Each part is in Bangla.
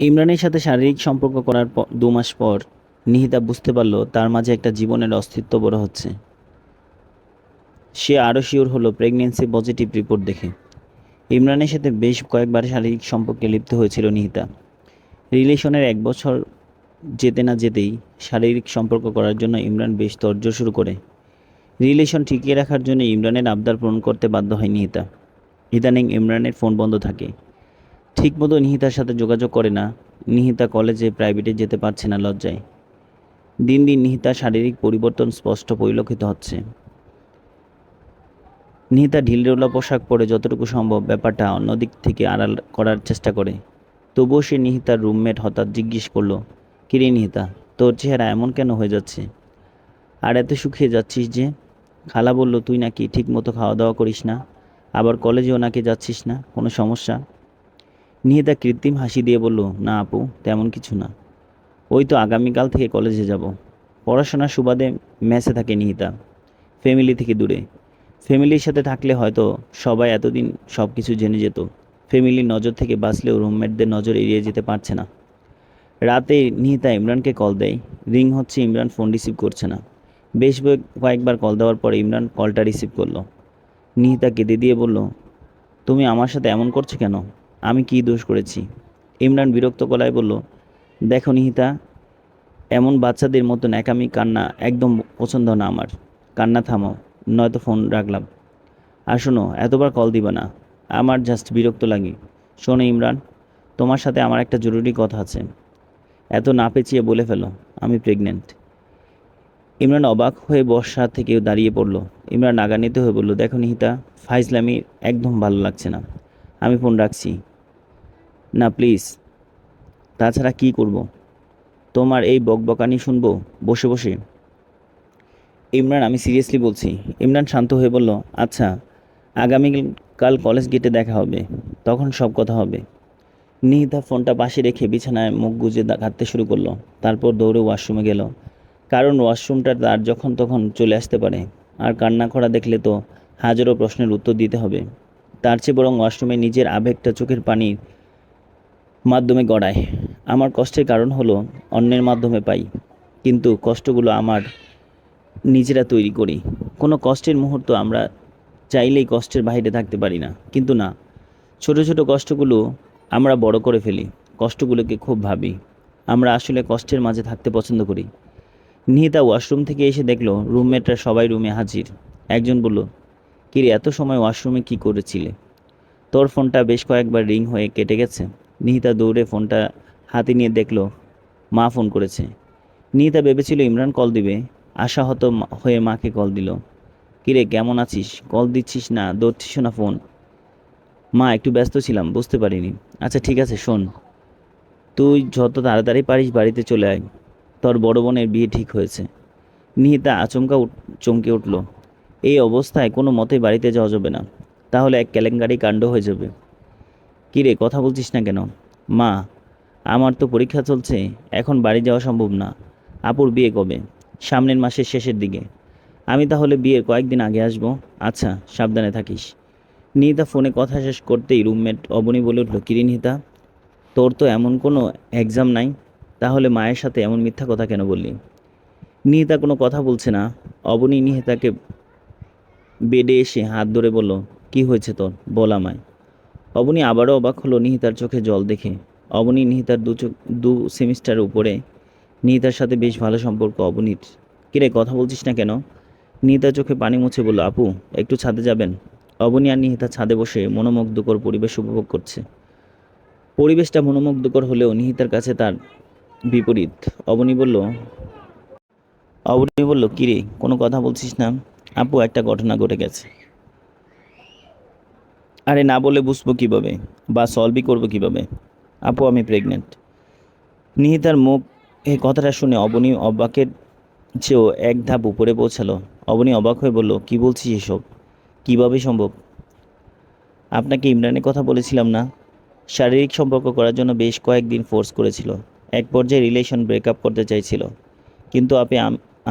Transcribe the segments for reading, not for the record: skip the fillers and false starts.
ইমরানের সাথে শারীরিক সম্পর্ক করার 2 মাস পর নিহিতা বুঝতে পারল তার মাঝে একটা জীবনের অস্তিত্ব বড় হচ্ছে। সে আরও শিওর হলো প্রেগনেন্সি পজিটিভ রিপোর্ট দেখে। ইমরানের সাথে বেশ কয়েকবার শারীরিক সম্পর্কে লিপ্ত হয়েছিল নিহিতা। রিলেশনের 1 বছর যেতে না যেতেই শারীরিক সম্পর্ক করার জন্য ইমরান বেশ তোড়জোড় শুরু করে। রিলেশন টিকিয়ে রাখার জন্য ইমরানের আবদার পূরণ করতে বাধ্য হয় নিহিতা। ইদানিং ইমরানের ফোন বন্ধ থাকে, ঠিকমতো নিহিতার সাথে যোগাযোগ করে না। নিহিতা কলেজে প্রাইভেটে যেতে পারছে না লজ্জায়। দিন দিন নিহিতার শারীরিক পরিবর্তন স্পষ্ট পরিলক্ষিত হচ্ছে। নিহিতা ঢিলঢালা পোশাক পরে যতটুকু সম্ভব ব্যাপারটা অন্যদিক থেকে আড়াল করার চেষ্টা করে। তবুও সে নিহিতার রুমমেট হঠাৎ জিজ্ঞেস করলো, কিরে নিহিতা, তোর চেহারা এমন কেন হয়ে যাচ্ছে? আর এত শুকিয়ে যাচ্ছিস যে? খালা বলল তুই নাকি ঠিক মতো খাওয়া দাওয়া করিস না, আবার কলেজেও নাকি যাচ্ছিস না, কোনো সমস্যা? নিহিতা কৃত্রিম হাসি দিয়ে বলল, না আপু, তেমন কিছু না। ওই তো আগামীকাল থেকে কলেজে যাব। পড়াশোনার সুবাদে মেসে থাকে নিহিতা, ফ্যামিলি থেকে দূরে। ফ্যামিলির সাথে থাকলে হয়তো সবাই এতদিন সব কিছু জেনে যেত। ফ্যামিলির নজর থেকে বাঁচলেও রুমমেটদের নজর এড়িয়ে যেতে পারছে না। রাতে নিহিতা ইমরানকে কল দেয়। রিং হচ্ছে, ইমরান ফোন রিসিভ করছে না। বেশ কয়েকবার কল দেওয়ার পরে ইমরান কলটা রিসিভ করলো। নিহিতা কেঁদে দিয়ে বলল, তুমি আমার সাথে এমন করছো কেন? আমি কী দোষ করেছি? ইমরান বিরক্ত গলায় বলল, দেখো নিহিতা, এমন বাচ্চাদের মতো ন্যাকামি কান্না একদম পছন্দ না আমার। কান্না থামাও, নয়তো ফোন রাখলাম। আর শোনো, এতবার কল দিবা না, আমার জাস্ট বিরক্ত লাগে। শোনো ইমরান, তোমার সাথে আমার একটা জরুরি কথা আছে। এত না পেঁচিয়ে বলে ফেলো, আমি প্রেগনেন্ট। ইমরান অবাক হয়ে বসা থেকে দাঁড়িয়ে পড়ল। ইমরান রাগান্বিত হয়ে বলল, দেখো নিহিতা, ফাইজলামি একদম ভালো লাগছে না। আমি ফোন রাখছি। না প্লিজ। তাছাড়া কি করব? তোমার এই বকবকানি শুনবো বসে বসে? ইমরান, আমি সিরিয়াসলি বলছি। ইমরান শান্ত হয়ে বলল, আচ্ছা, আগামীকাল কলেজ গেটে দেখা হবে, তখন সব কথা হবে। নিহিতা ফোনটা পাশে রেখে বিছানায় মুখ গুজে কাঁদতে শুরু করলো। তারপর দৌড়ে ওয়াশরুমে গেল, কারণ ওয়াশরুমটা তার যখন তখন চলে আসতে পারে। আর কান্না করা দেখলে তো হাজারো প্রশ্নের উত্তর দিতে হবে। তার চেয়ে বরং ওয়াশরুমে নিজের আবেগটা চোখের পানির মাধ্যমে গড়ায়। আমার কষ্টের কারণ হলো অন্যের মাধ্যমে পাই, কিন্তু কষ্টগুলো আমার নিজেরা তৈরি করি। কোনো কষ্টের মুহূর্ত আমরা চাইলেই কষ্টের বাইরে থাকতে পারি না, কিন্তু না, ছোট ছোট কষ্টগুলো আমরা বড় করে ফেলি। কষ্টগুলোকে খুব ভাবি। আমরা আসলে কষ্টের মাঝে থাকতে পছন্দ করি। নিহিতা ওয়াশরুম থেকে এসে দেখলো রুমমেটরা সবাই রুমে হাজির। একজন বলল, কিরে, এত সময় ওয়াশরুমে কি করেছিলে? তোর ফোনটা বেশ কয়েকবার রিং হয়ে কেটে গেছে। নিহিতা দৌড়ে ফোনটা হাতে নিয়ে দেখলো মা ফোন করেছে। নিহিতা ভেবেছিল ইমরান কল দিবে, আশাহত হয়ে মাকে কল দিল। কিরে, কেমন আছিস? কল দিচ্ছিস না, ধরছিস না ফোন? মা, একটু ব্যস্ত ছিলাম, বুঝতে পারিনি। আচ্ছা ঠিক আছে, শোন, তুই যত তাড়াতাড়ি পারিস বাড়িতে চলে আয়। তোর বড় বোনের বিয়ে ঠিক হয়েছে। নিহিতা চমকে উঠল। এই অবস্থায় কোনো মতেই বাড়িতে যাওয়া যাবে না, তাহলে এক কেলেঙ্কারি কাণ্ড হয়ে যাবে। কিরে, কথা বলছিস না কেন? মা, আমার তো পরীক্ষা চলছে, এখন বাড়ি যাওয়া সম্ভব না। আপুর বিয়ে কবে? সামনের মাসের শেষের দিকে। আমি তাহলে বিয়ের কয়েকদিন আগে আসব। আচ্ছা, সাবধানে থাকিস। নিহিতা ফোনে কথা শেষ করতেই রুমমেট অবনী বলে উঠল, কিরে নিহিতা, তোর তো এমন কোনো এক্সাম নাই, তাহলে মায়ের সাথে এমন মিথ্যা কথা কেন বললি? নিহিতা কোনো কথা বলছে না। অবনী নিহিতাকে বেডে এসে হাত ধরে বলল, কি হয়েছে তোর, বল আমায়। অবনী আবারও অবাক হলো নিহিতার চোখে জল দেখে। অবনী নিহিতার দু সেমিস্টার উপরে। নিহিতার সাথে বেশ ভালো সম্পর্ক অবনীর। কিরে, কথা বলছিস না কেন? নিহিতার চোখে পানি মুছে বলল, আপু, একটু ছাদে যাবেন? অবনী আর নিহিতা ছাদে বসে মনোমুগ্ধকর পরিবেশ উপভোগ করছে। পরিবেশটা মনোমুগ্ধকর হলেও নিহিতার কাছে তার বিপরীত। অবনী বলল, কিরে, কোনো কথা বলছিস না? আপু, একটা ঘটনা ঘটে গেছে। আরে না বলে বুঝবো কিভাবে, বা সলভই করবো কিভাবে? আপু, আমি প্রেগনেন্ট। নিহিতার মুখ এই কথাটা শুনে অবনী অবাকের চেয়েও এক ধাপ উপরে পৌঁছালো। অবনী অবাক হয়ে বলল, কি বলছিস এসব? কিভাবে সম্ভব? আপনাকে ইমরানের কথা বলেছিলাম না? শারীরিক সম্পর্ক করার জন্য বেশ কয়েকদিন ফোর্স করেছিল। এক পর্যায়ে রিলেশন ব্রেকআপ করতে চাইছিল, কিন্তু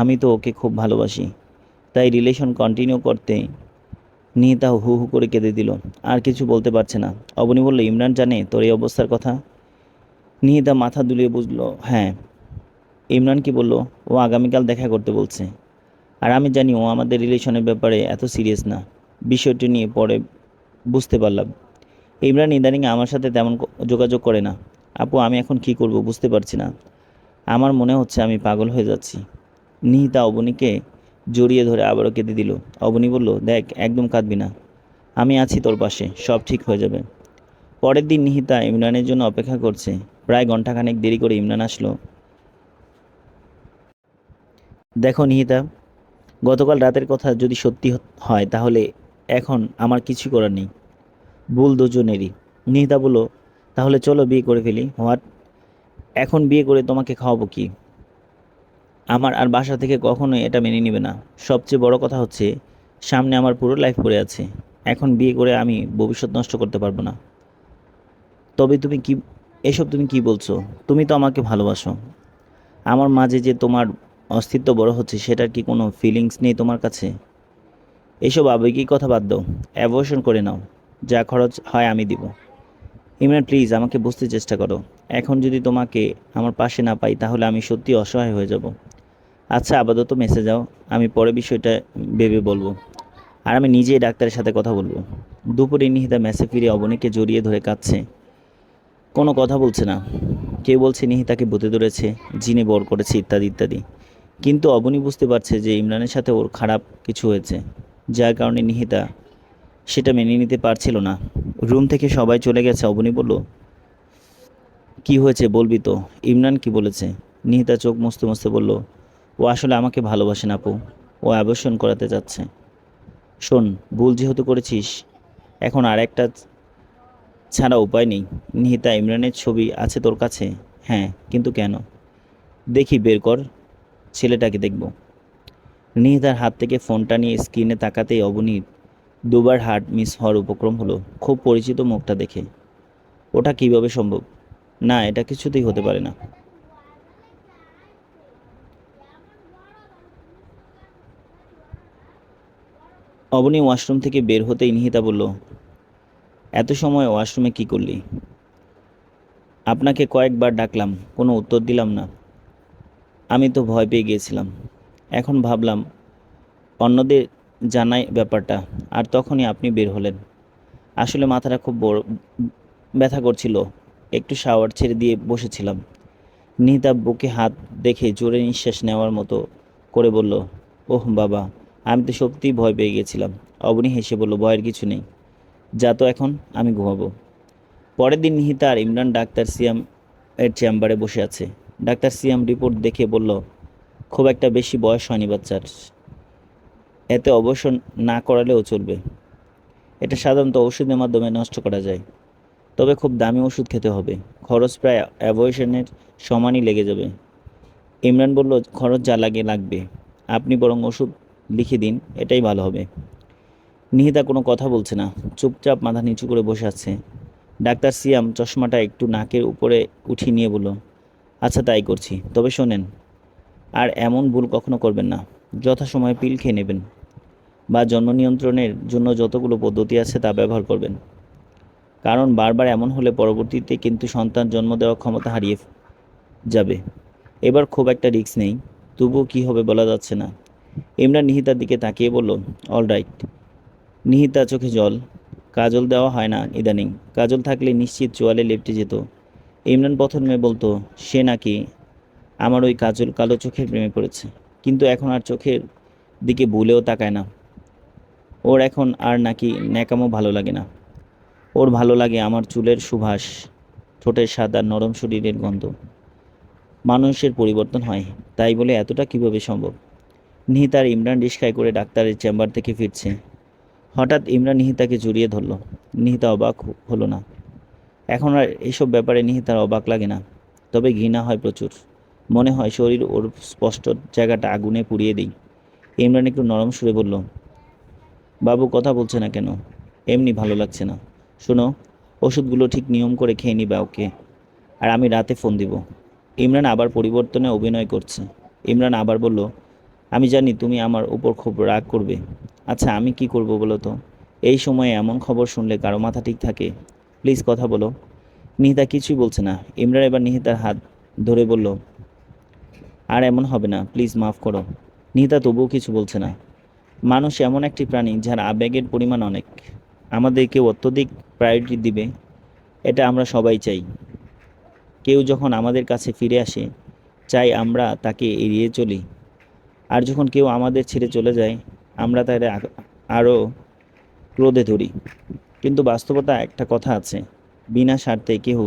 আমি তো ওকে খুব ভালোবাসি, তাই রিলেশন কন্টিনিউ করতে। নিহিতা হু হু করে কেঁদে দিল। আর কিছু বলতে পারছে না। অবনী বলল, ইমরান জানে তোর এই অবস্থার কথা? নিহিতা মাথা দুলিয়ে বুঝল, হ্যাঁ। ইমরান কি বলল? ও আগামীকাল দেখা করতে বলছে। আর আমি জানি ও আমাদের রিলেশনের ব্যাপারে এত সিরিয়াস না। বিষয়টি নিয়ে পরে বুঝতে পারলাম। ইমরান ইদানিং আমার সাথে তেমন যোগাযোগ করে না। আপু, আমি এখন কি করব বুঝতে পারছি না। আমার মনে হচ্ছে আমি পাগল হয়ে যাচ্ছি। নিহিতা অবনীকে জড়িয়ে ধরে আবারও কেঁদে দিল। অবনী বলল, দেখ, একদম কাঁদবি না। আমি আছি তোর পাশে, সব ঠিক হয়ে যাবে। পরের দিন নিহিতা ইমরানের জন্য অপেক্ষা করছে। প্রায় ঘন্টাখানেক দেরি করে ইমরান আসলো। দেখো নিহিতা, গতকাল রাতের কথা যদি সত্যি হয় তাহলে এখন আমার কিছু করার নেই। ভুল দুজনেরই। নিহিতা বলল, তাহলে চলো বিয়ে করে ফেলি। হোয়াট? এখন বিয়ে করে তোমাকে খাওয়াবো কি? আমার আর বাসা থেকে কখনোই এটা মেনে নিবে না। সবচেয়ে বড় কথা হচ্ছে, সামনে আমার পুরো লাইফ পড়ে আছে। এখন বিয়ে করে আমি ভবিষ্যৎ নষ্ট করতে পারবো না। তবে তুমি কি বলছো? তুমি তো আমাকে ভালোবাসো। আমার মাঝে যে তোমার অস্তিত্ব বড় হচ্ছে, সেটার কি কোনো ফিলিংস নেই তোমার কাছে? এসব আবেগিক কথা বাদ দাও। অ্যাবর্শন করে নাও। যা খরচ হয় আমি দিব। ইমরান, প্লিজ আমাকে বুঝতে চেষ্টা করো। এখন যদি তোমাকে আমার পাশে না পাই তাহলে আমি সত্যি অসহায় হয়ে যাব। আচ্ছা, আপাতত মেসে যাও। আমি পরে বিষয়টা ভেবে বলবো। আর আমি নিজেই ডাক্তারের সাথে কথা বলবো। দুপুরে নিহিতা মেসে ফিরে অবনীকে জড়িয়ে ধরে কাঁদছে। কোনো কথা বলছে না। কেউ বলছে নিহিতাকে ভূতে ধরেছে, জিনে বর করেছে, ইত্যাদি ইত্যাদি। কিন্তু অবনী বুঝতে পারছে যে ইমরানের সাথে ওর খারাপ কিছু হয়েছে, যার কারণে নিহিতা সেটা মেনে নিতে পারছিল না। রুম থেকে সবাই চলে গেছে। অবনী বলল, কি হয়েছে বলবি তো? ইমরান কি বলেছে? নিহিতা চোখ মুছতে মুছতে বলল, ও আসলে আমাকে ভালোবাসে না আপু। ও অ্যাবর্শন করাতে যাচ্ছে। শোন, ভুল যেহেতু করেছিস, এখন আর একটা ছাড়া উপায় নেই। নিহিতা, ইমরানের ছবি আছে তোর কাছে? হ্যাঁ, কিন্তু কেন? দেখি, বের কর। ছেলেটাকে দেখব। নিহিতার হাত থেকে ফোনটা নিয়ে স্ক্রিনে তাকাতেই অবনীর দুবার হার্ট মিস হওয়ার উপক্রম হলো, খুব পরিচিত মুখটা দেখে। ওটা কিভাবে সম্ভব? না, এটা কিছুতেই হতে পারে না। অবনী ওয়াশরুম থেকে বের হতেই নিহিতা বলল, এত সময় ওয়াশরুমে কি করলি? আপনাকে কয়েকবার ডাকলাম, কোনো উত্তর দিলাম না। আমি তো ভয় পেয়ে গিয়েছিলাম। এখন ভাবলাম অন্যদের জানাই ব্যাপারটা, আর তখনই আপনি বের হলেন। আসলে মাথাটা খুব বড় ব্যথা করছিল। একটু শাওয়ার ছেড়ে দিয়ে বসেছিলাম। নিহিতা বুকে হাত দেখে জোরে নিঃশ্বাস নেওয়ার মতো করে বলল, ওহ বাবা, আমি তো সত্যিই ভয় পেয়ে গেছিলাম। অবনী হেসে বলল, ভয়ের কিছু নেই। যা তো এখন, আমি ঘুমাবো। পরের দিন নিহিতা আর ইমরান ডাক্তার সিয়াম এর চেম্বারে বসে আছে। ডাক্তার সিয়াম রিপোর্ট দেখে বলল, খুব একটা বেশি বয়স হয়নি বাচ্চার। এতে অবসর না করালেও চলবে। এটা সাধারণত ওষুধের মাধ্যমে নষ্ট করা যায়। তবে খুব দামি ওষুধ খেতে হবে। খরচ প্রায় অ্যাবর্শনের সমানই লেগে যাবে। ইমরান বলল, খরচ যা লাগে লাগবে। আপনি বরং ওষুধ লিখে দিন, এটাই ভালো হবে। নিহিতা কোনো কথা বলছে না, চুপচাপ মাথা নিচু করে বসে আছে। ডাক্তার সিয়াম চশমাটা একটু নাকের উপরে উঠিয়ে নিয়ে বলল, আচ্ছা, তাই করছি। তবে শোনেন, আর এমন ভুল কখনো করবেন না। যথাসময়ে পিল খেয়ে নেবেন, বা জন্ম নিয়ন্ত্রণের জন্য যতগুলো পদ্ধতি আছে তা ব্যবহার করবেন। কারণ বারবার এমন হলে পরবর্তীতে কিন্তু সন্তান জন্ম দেওয়ার ক্ষমতা হারিয়ে যাবে। এবার খুব একটা রিস্ক নেই, তবুও কী হবে বলা যাচ্ছে না। ইমরান নিহিতার দিকে তাকিয়ে বলল, অল রাইট। নিহিতা চোখে জল। কাজল দেওয়া হয় না ইদানিং। কাজল থাকলে নিশ্চিত চোয়ালে লেপটে যেত। ইমরান প্রথমে বলতো সে নাকি আমার ওই কাজল কালো চোখের প্রেমে পড়েছে, কিন্তু এখন আর চোখের দিকে ভুলেও তাকায় না। ওর এখন আর নাকি ন্যাকামো ভালো লাগে না। ওর ভালো লাগে আমার চুলের সুবাস, ঠোঁটের স্বাদ আর নরম শরীরের গন্ধ। মানুষের পরিবর্তন হয়, তাই বলে এতটা কিভাবে সম্ভব? নিহিতা আর ইমরান রিস্কায় করে ডাক্তারের চেম্বার থেকে ফিরছে। হঠাৎ ইমরান নিহিতাকে জড়িয়ে ধরল। নিহিতা অবাক হলো না। এখন আর এসব ব্যাপারে নিহিতার অবাক লাগে না, তবে ঘৃণা হয় প্রচুর। মনে হয় শরীর ওর স্পষ্ট জায়গাটা আগুনে পুড়িয়ে দিই। ইমরান একটু নরম সুরে বলল, বাবু, কথা বলছে না কেন? এমনি ভালো লাগছে না। শোনো, ওষুধগুলো ঠিক নিয়ম করে খেয়ে নিবা, ওকে? আর আমি রাতে ফোন দিব। ইমরান আবার পরিবর্তনে অভিনয় করছে। ইমরান আবার বলল, আমি জানি তুমি আমার উপর খুব রাগ করবে। আচ্ছা, আমি কি করব বলো তো? এই সময়ে এমন খবর শুনলে কারো মাথা ঠিক থাকে? প্লিজ কথা বলো। নিহিতা কিছুই বলছে না। ইমরান এবার নিহিতার হাত ধরে বলল, আর এমন হবে না, প্লিজ মাফ করো। নিহিতা তবুও কিছু বলছে না। মানুষ এমন একটি প্রাণী যার আবেগের পরিমাণ অনেক। আমাদের কেউ অত্যধিক প্রায়োরিটি দিবে, এটা আমরা সবাই চাই। কেউ যখন আমাদের কাছে ফিরে আসে, চাই আমরা তাকে এড়িয়ে চলি। আর যখন কেউ আমাদের ছেড়ে চলে যায়, আমরা তাদের আরও ক্রোধে ধরি। কিন্তু বাস্তবতা একটা কথা আছে, বিনা স্বার্থে কেউ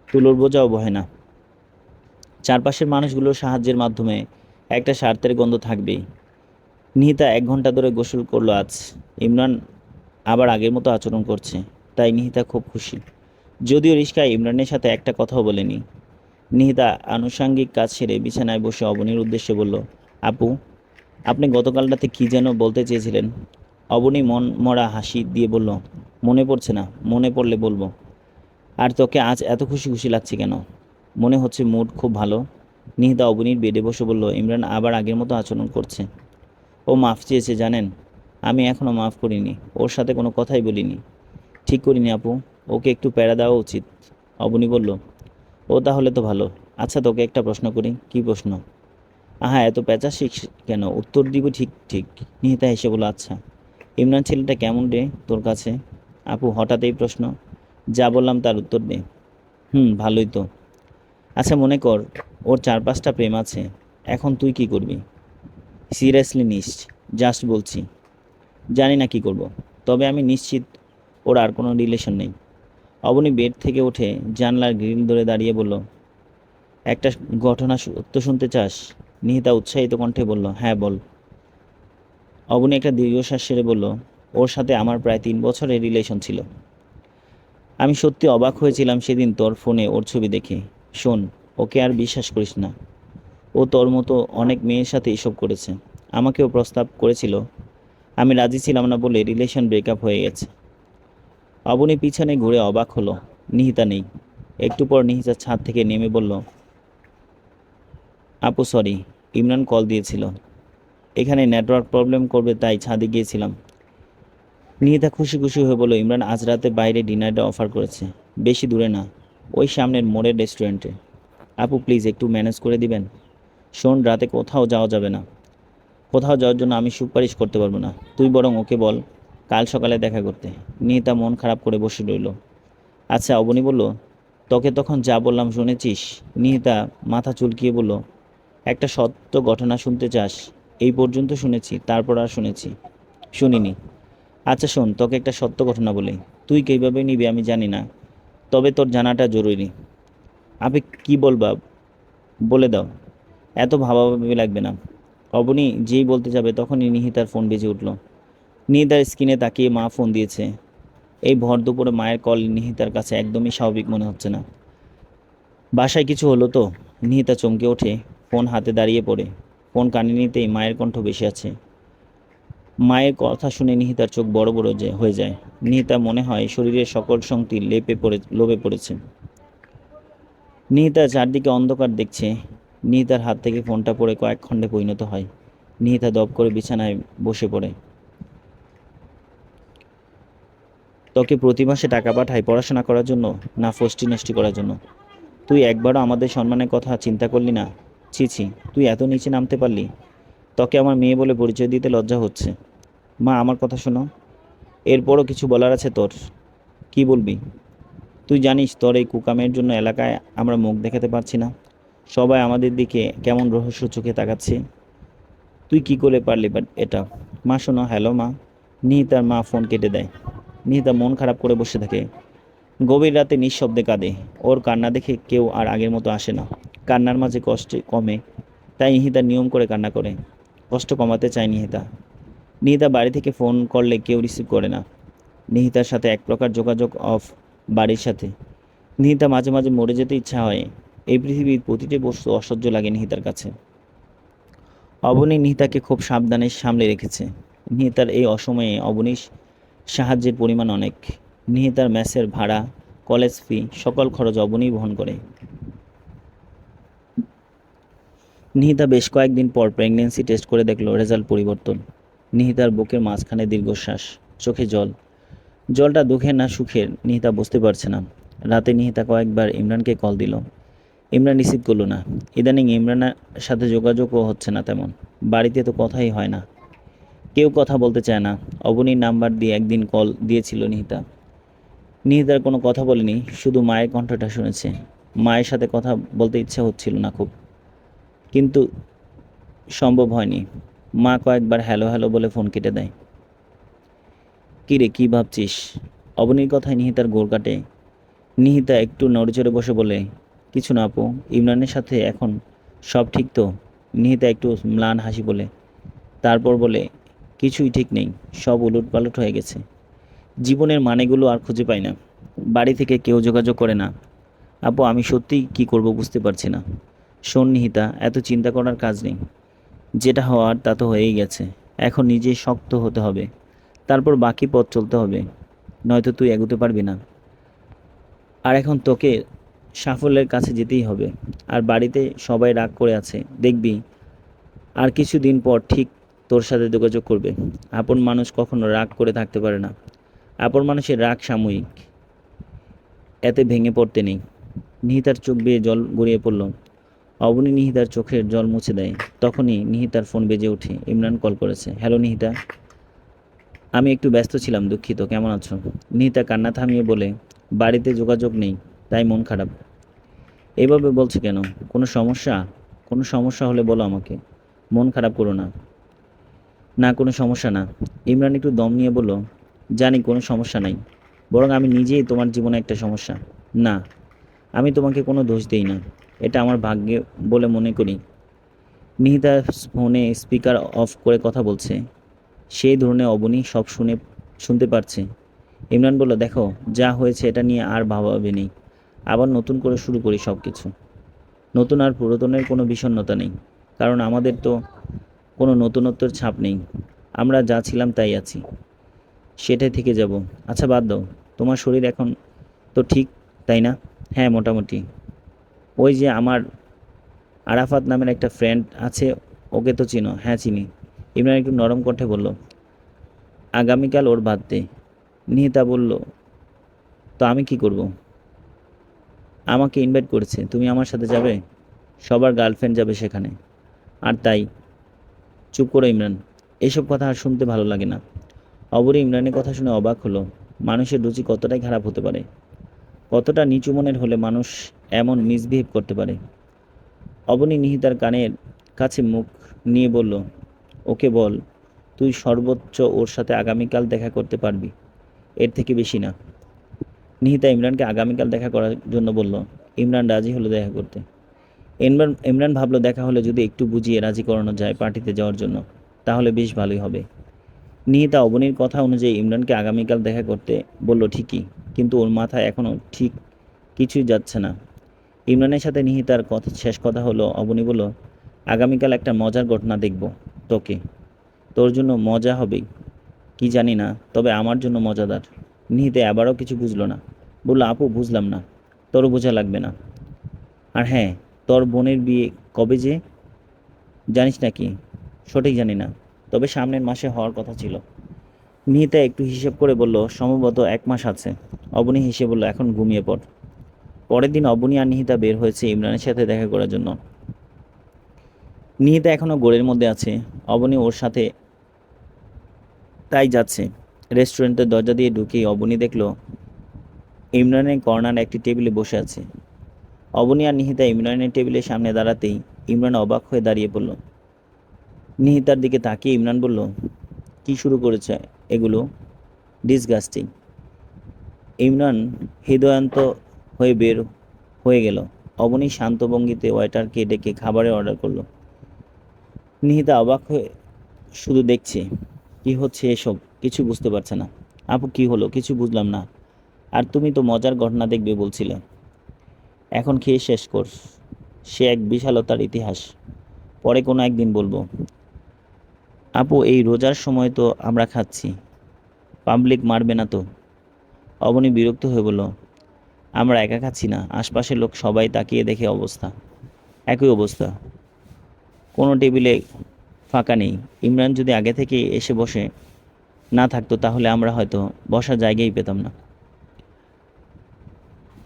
তুলোর বোঝাও বহে না। চারপাশের মানুষগুলোর সাহায্যের মাধ্যমে একটা স্বার্থের গন্ধ থাকবেই। নিহিতা 1 ঘন্টা ধরে গোসল করলো আজ। ইমরান আবার আগের মতো আচরণ করছে, তাই নিহিতা খুব খুশি। যদিও রিস্কায় ইমরানের সাথে একটা কথাও বলেনি। নিহিতা আনুষাঙ্গিক কাজ সেরে বিছানায় বসে অবনীর উদ্দেশ্যে বলল, আপু, আপনি গতকাল রাতে কী যেন বলতে চেয়েছিলেন? অবনী মন মরা হাসি দিয়ে বলল, মনে পড়ছে না, মনে পড়লে বলবো। আর তোকে আজ এত খুশি খুশি লাগছে কেন? মনে হচ্ছে মুড খুব ভালো। নিহিতা অবনীর বেডে বসে বলল, ইমরান আবার আগের মতো আচরণ করছে। ও মাফ চেয়েছে জানেন, আমি এখনও মাফ করিনি, ওর সাথে কোনো কথাই বলিনি। ঠিক করিনি আপু, ওকে একটু প্যারা দেওয়া উচিত। অবনী বলল, ও তাহলে তো ভালো। আচ্ছা তোকে একটা প্রশ্ন করি। কী প্রশ্ন? আহা এত প্যাঁচাশিস কেন, উত্তর দিব ঠিক ঠিক। নিহিতা হেসে বলল, আচ্ছা, ইমরান ছেলেটা কেমন রে তোর কাছে? আপু হঠাৎ এই প্রশ্ন? যা বললাম তার উত্তর দে। ভালোই তো। আচ্ছা মনে কর ওর 4-5টা প্রেম আছে, এখন তুই কি করবি? সিরিয়াসলি নিস, জাস্ট বলছি। জানি না কি করব, তবে আমি নিশ্চিত ওর আর কোনো রিলেশন নেই। অবনী বেড থেকে উঠে জানলার গ্রিল ধরে দাঁড়িয়ে বলল, একটা ঘটনা সত্য শুনতে চাস? নিহিতা উৎসাহিত কণ্ঠে বলল, হ্যাঁ বল। অবনী একটা দীর্ঘশ্বাস ছেড়ে বলল, ওর সাথে আমার প্রায় 3 বছরের রিলেশন ছিল। আমি সত্যি অবাক হয়েছিলাম সেদিন তোর ফোনে ওর ছবি দেখে। শোন, ওকে আর বিশ্বাস করিস না। ও তোর মতো অনেক মেয়ের সাথে এসব করেছে। আমাকেও প্রস্তাব করেছিল, আমি রাজি ছিলাম না বলে রিলেশন ব্রেকআপ হয়ে গেছে। অবনী পিছনে ঘুরে অবাক হলো, নিহিতা নেই। একটু পর নিহিতা ছাদ থেকে নেমে বলল, আপু সরি, ইমরান কল দিয়েছিল। এখানে নেটওয়ার্ক প্রবলেম করবে তাই ছাদে গিয়েছিলাম। নিহিতা খুশি খুশি হয়ে বলল, ইমরান আজ রাতে বাইরে ডিনারটা অফার করেছে, বেশি দূরে না, ওই সামনের মোড়ের রেস্টুরেন্টে। আপু প্লিজ একটু ম্যানেজ করে দিবেন। শোন, রাতে কোথাও যাওয়া যাবে না। কোথাও যাওয়ার জন্য আমি সুপারিশ করতে পারবো না, তুই বরং ওকে বল কাল সকালে দেখা করতে। নিহিতা মন খারাপ করে বসে রইল। আচ্ছা, অবনী বলল, তোকে তখন যা বললাম শুনেছিস? নিহিতা মাথা চুলকিয়ে বলল, একটা সত্য ঘটনা শুনতে চাস? এই পর্যন্ত শুনেছি, তারপর আর শুনিনি। আচ্ছা শোন, তোকে একটা সত্য ঘটনা বলি, তুই কীভাবে নিবি আমি জানি না, তবে তোর জানাটা জরুরি। আপনি কি বলবা বলে দাও, এত ভাবাভাবি লাগবে না। অবনী যেই বলতে যাবে তখনই নিহিতার ফোন বেজে উঠল। নিহিতার স্ক্রিনে তাকিয়ে মা ফোন দিয়েছে। এই ভর দুপুরে মায়ের কল নিহিতার কাছে একদমই স্বাভাবিক মনে হচ্ছে না। বাসায় কিছু হলো তো? নিহিতা চমকে ওঠে, ফোন হাতে দাঁড়িয়ে পড়ে। ফোন কানে নিতেই মায়ের কণ্ঠ ভেসে আছে। মায়ের কথা শুনে নিহিতার চোখ বড় বড় হয়ে যায়। নিহিতা মনে হয় শরীরের সকল শক্তি লোভে পড়েছে। নিহিতা চারদিকে অন্ধকার দেখছে। নিহিতার হাত থেকে ফোনটা পড়ে কয়েক খণ্ডে পরিণত হয়। নিহিতা দপ করে বিছানায় বসে পড়ে। তোকে প্রতি মাসে টাকা পাঠাই পড়াশোনা করার জন্য, না ফষ্টি নষ্টি করার জন্য? তুই একবারও আমাদের সম্মানের কথা চিন্তা করলি না? ছি ছি, তুই এত নিচে নামতে পারলি? তোকে আমার মেয়ে বলে পরিচয় দিতে লজ্জা হচ্ছে। মা আমার কথা শোনো। এরপরও কিছু বলার আছে তোর? কি বলবি? তুই জানিস তোর এই কুকামের জন্য এলাকায় আমরা মুখ দেখাতে পারছি না। সবাই আমাদের দিকে কেমন রহস্য চোখে তাকাচ্ছে। তুই কি করে পারলি এটা? মা শোনো। হ্যালো মা। নিহিতার মা ফোন কেটে দেয়। নিহিতা মন খারাপ করে বসে থাকে। গভীর রাতে নিঃশব্দে কাঁদে। ওর কান্না দেখে কেউ আর আগের মতো আসে না। কান্নার মাঝে কষ্ট কমে, তাই নিহিতা নিয়ম করে কান্না করে। কষ্ট কমাতে চায় নিহিতা। নিহিতা বাড়ি থেকে ফোন করলে কেউ রিসিভ করে না। নিহিতার সাথে এক প্রকার যোগাযোগ অফ বাড়ির সাথে। নিহিতা মাঝে মাঝে মরে যেতে ইচ্ছা হয়। এই পৃথিবীর প্রতিটি বস্তু অসহ্য লাগে নিহিতার কাছে। অবনী নিহিতাকে খুব সাবধানে সামলে রেখেছে। নিহিতার এই অসময়ে অবনীর সাহায্যের পরিমাণ অনেক। নিহিতার মেসের ভাড়া, কলেজ ফি, সকল খরচ অবনীই বহন করে। নিহিতা বেশ কয়েকদিন পর প্রেগন্যান্সি টেস্ট করে দেখল রেজাল্ট পরিবর্তন। নিহিতার বুকের মাঝখানে দীর্ঘশ্বাস, চোখে জল। জলটা দুঃখের না সুখের নিহিতা বুঝতে পারছে না। রাতে নিহিতা কয়েকবার ইমরানকে কল দিল। ইমরান রিসিভ করলো না। ইদানিং ইমরানের সাথে যোগাযোগও হচ্ছে না তেমন। বাড়িতে তো কথাই হয় না, কেউ কথা বলতে চায় না। অবনীর নাম্বার দিয়ে একদিন কল দিয়েছিল নিহিতা। নিহিতার কোনো কথা বলেনি, শুধু মায়ের কণ্ঠটা শুনেছে। মায়ের সাথে কথা বলতে ইচ্ছে হচ্ছিল না খুব, কিন্তু সম্ভব হয়নি। মা কয়েকবার হ্যালো হ্যালো বলে ফোন কেটে দেয়। কী রে, কী ভাবছিস? অবনীর কথায় নিহিতার গোর কাটে। নিহিতা একটু নড়েচড়ে বসে বলে, কিছু না আপু, ইমরানের সাথে এখন সব ঠিক তো? নিহিতা একটু ম্লান হাসি বলে, তারপর বলে, কিছুই ঠিক নেই, সব উলটপালট হয়ে গেছে। জীবনের মানেগুলো আর খুঁজে পাই না। বাড়ি থেকে কেউ যোগাযোগ করে না। আপু, আমি সত্যিই কী করব বুঝতে পারছি না। শোন নিহিতা, এত চিন্তা করার কাজ নেই। যেটা হওয়ার তা তো হয়েই গেছে। এখন নিজে শক্ত হতে হবে, তারপর বাকি পথ চলতে হবে, নয়তো তুই এগোতে পারবি না। আর এখন তোকে সাফল্যের কাছে যেতেই হবে। আর বাড়িতে সবাই রাগ করে আছে, দেখবি আর কিছু দিন পর ঠিক তোর সাথে যোগাযোগ করবে। আপন মানুষ কখনো রাগ করে থাকতে পারে না। আপন মানুষের রাগ সাময়িক, এতে ভেঙে পড়তে নেই। নিহিতার চোখ বেয়ে জল গড়িয়ে পড়ল। অবনী নিহিতার চোখের জল মুছে দেয়। তখনই নিহিতার ফোন বেজে ওঠে। ইমরান কল করেছে। হ্যালো নিহিতা, আমি একটু ব্যস্ত ছিলাম, দুঃখিত। কেমন আছো? নিহিতা কান্না থামিয়ে বলে, বাড়িতে যোগাযোগ নেই, তাই মন খারাপ। এভাবে বলছো কেন? কোনো সমস্যা? কোনো সমস্যা হলে বলো আমাকে, মন খারাপ করো না। না, কোনো সমস্যা না। ইমরান একটু দম নিয়ে বলল, জানি কোনো সমস্যা নাই, বরং আমি নিজেই তোমার জীবনে একটা সমস্যা। না, আমি তোমাকে কোনো দোষ দেই না, এটা আমার ভাগ্যে বলে মনে করি। নিহিতা ফোনে স্পিকার অফ করে কথা বলছে। সেই ধরনের অবনী সব শুনতে পারছে। ইমরান বলল, দেখো, যা হয়েছে এটা নিয়ে আর ভাবাবে নেই। আবার নতুন করে শুরু করি সব কিছু। নতুন আর পুরাতনের কোনো বিষণ্ণতা নেই, কারণ আমাদের তো কোনো নতুনত্বের ছাপ নেই। আমরা যা ছিলাম তাই আছি, সেটাই থেকে যাব। আচ্ছা বাদ দাও, তোমার শরীর এখন তো ঠিক, তাই না? হ্যাঁ, মোটামুটি। ওই যে আমার আরাফাত নামের একটা ফ্রেন্ড আছে, ওকে তো চিনো? হ্যাঁ, চিনি। ইমরান একটু নরম কণ্ঠে বলল, আগামীকাল ওর বার্থডে। নিহিতা বলল, তো আমি কি করব? আমাকে ইনভাইট করেছে, তুমি আমার সাথে যাবে? সবার গার্লফ্রেন্ড যাবে সেখানে। আর তাই। চুপ করো ইমরান, এসব কথা আর শুনতে ভালো লাগে না। অবনী ইমরানের কথা শুনে অবাক হলো। মানুষের রুচি কতটাই খারাপ হতে পারে, কতটা নিচু মনের হলে মানুষ এমন মিসবিহেভ করতে পারে। অবনী নিহিতার কানের কাছে মুখ নিয়ে বলল, ওকে বল, তুই সর্বোচ্চ ওর সাথে আগামীকাল দেখা করতে পারবি, এর থেকে বেশি না। নিহিতা ইমরানকে আগামীকাল দেখা করার জন্য বলল। ইমরান রাজি হলো দেখা করতে। ইমরান ভাবলো, দেখা হলে যদি একটু বুঝিয়ে রাজি করানো যায় পার্টিতে যাওয়ার জন্য, তাহলে বেশ ভালোই হবে। নিহিতা অবনীর কথা অনুযায়ী ইমরানকে আগামীকাল দেখা করতে বলল ঠিকই, কিন্তু ওর মাথায় এখনও ঠিক কিছুই যাচ্ছে না। ইমরানের সাথে নিহিতার শেষ কথা হলো, অবনী বলল, আগামীকাল একটা মজার ঘটনা দেখব তোকে। তোর জন্য মজা হবেই কি জানি না, তবে আমার জন্য মজাদার। নিহিতে আবারও কিছু বুঝলো না, বলল, আপু বুঝলাম না। তোরও বোঝা লাগবে না। আর হ্যাঁ, তোর বোনের বিয়ে কবে যে, জানিস নাকি? সঠিক জানি না, তবে সামনের মাসে হওয়ার কথা ছিল। নিহিতা একটু হিসেব করে বলল, সম্ভবত 1 মাস আছে। অবনী হেসে বলল, এখন ঘুমিয়ে পড়। পরের দিন অবনী আর নিহিতা বের হয়েছে ইমরানের সাথে দেখা করার জন্য। নিহিতা এখনও গোড়ের মধ্যে আছে, অবনী ওর সাথে তাই যাচ্ছে। রেস্টুরেন্টের দরজা দিয়ে ঢুকেই অবনী দেখল ইমরানের কর্নারে একটি টেবিলে বসে আছে। অবনী আর নিহিতা ইমরানের টেবিলের সামনে দাঁড়াতেই ইমরান অবাক হয়ে দাঁড়িয়ে পড়ল। নিহিতার দিকে তাকিয়ে ইমরান বলল, কি শুরু করেছে এগুলো? ডিসগাস্টিং। ইমরান হৃদয়ান্ত হয়ে বের হয়ে গেল। অবনী শান্ত ভঙ্গিতে ওয়েটারকে ডেকে খাবারের অর্ডার করলো। নিহিতা অবাক হয়ে শুধু দেখছে। কি হচ্ছে এসব? কিছু বুঝতে পারছে না। আপু, কি হলো? কিছু বুঝলাম না। আর তুমি তো মজার ঘটনা দেখবে বলছিলে, এখন খেয়ে শেষ কর। সে এক বিশালতার ইতিহাস, পরে কোনো একদিন বলবো। আপু, এই রোজার সময় তো আমরা খাচ্ছি, পাবলিক মারবে না তো? অবনী বিরক্ত হয়ে বলল, আমরা একা খাচ্ছি না, আশপাশের লোক সবাই তাকিয়ে দেখে অবস্থা একই অবস্থা। কোনো টেবিলে ফাঁকা নেই। ইমরান যদি আগে থেকে এসে বসে না থাকতো তাহলে আমরা হয়তো বসার জায়গাই পেতাম না।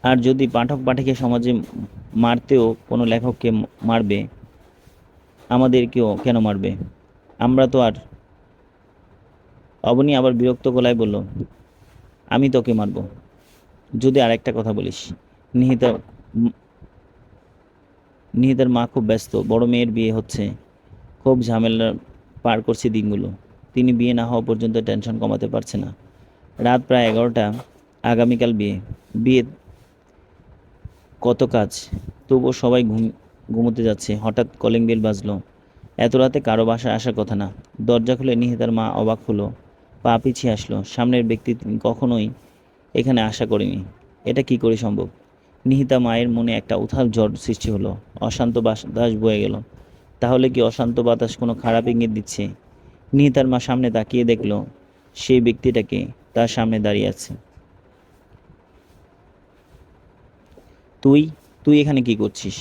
আর যদি পাঠক পাঠিকা সমাজে মারতেও কোনো লেখককে মারবে, আমাদেরকেও কেন মারবে? আমরা তো আর। অবনী আবার বিরক্ত গলায় বলল, আমি তোকে মারব যদি আরেকটা কথা বলিস। নিহিতা নিহিতার মা খুব ব্যস্ত, বড় মেয়ের বিয়ে হচ্ছে, খুব ঝামেলা পার করছে দিনগুলো। তিনি বিয়ে না হওয়া পর্যন্ত টেনশন কমাতে পারছে না। রাত প্রায় 11টা, আগামীকাল বিয়ে। বিয়ে কত কাজ, তবুও সবাই ঘুমোতে যাচ্ছে। হঠাৎ কলিং বেল বাজলো। এত রাতে কারো বাসায় আসার কথা না। দরজা খুলে নিহিতার মা অবাক হলো, পা পিছিয়ে আসলো। সামনের ব্যক্তি তিনি কখনোই এখানে আশা করেনি। এটা কি করে সম্ভব? নিহিতা মায়ের মনে একটা উথাল ঝড় সৃষ্টি হলো। অশান্ত বাতাস বয়ে গেল। তাহলে কি অশান্ত বাতাস কোনো খারাপ ইঙ্গিত দিচ্ছে? নিহিতার মা সামনে তাকিয়ে দেখল সেই ব্যক্তিটাকে তার সামনে দাঁড়িয়ে আছে। তুই তুই এখানে কি করছিস?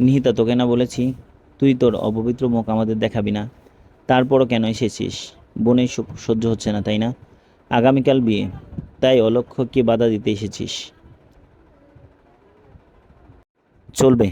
নিহিতা, তোকে না বলেছি তুই তোর অপবিত্র মুখ আমাদের দেখাবি না? তারপরও কেন এসেছিস? বোনের সুখ সহ্য হচ্ছে না, তাই না? আগামীকাল বিয়ে, তাই অলক্ষ্যকে বাধা দিতে এসেছিস? চলবে।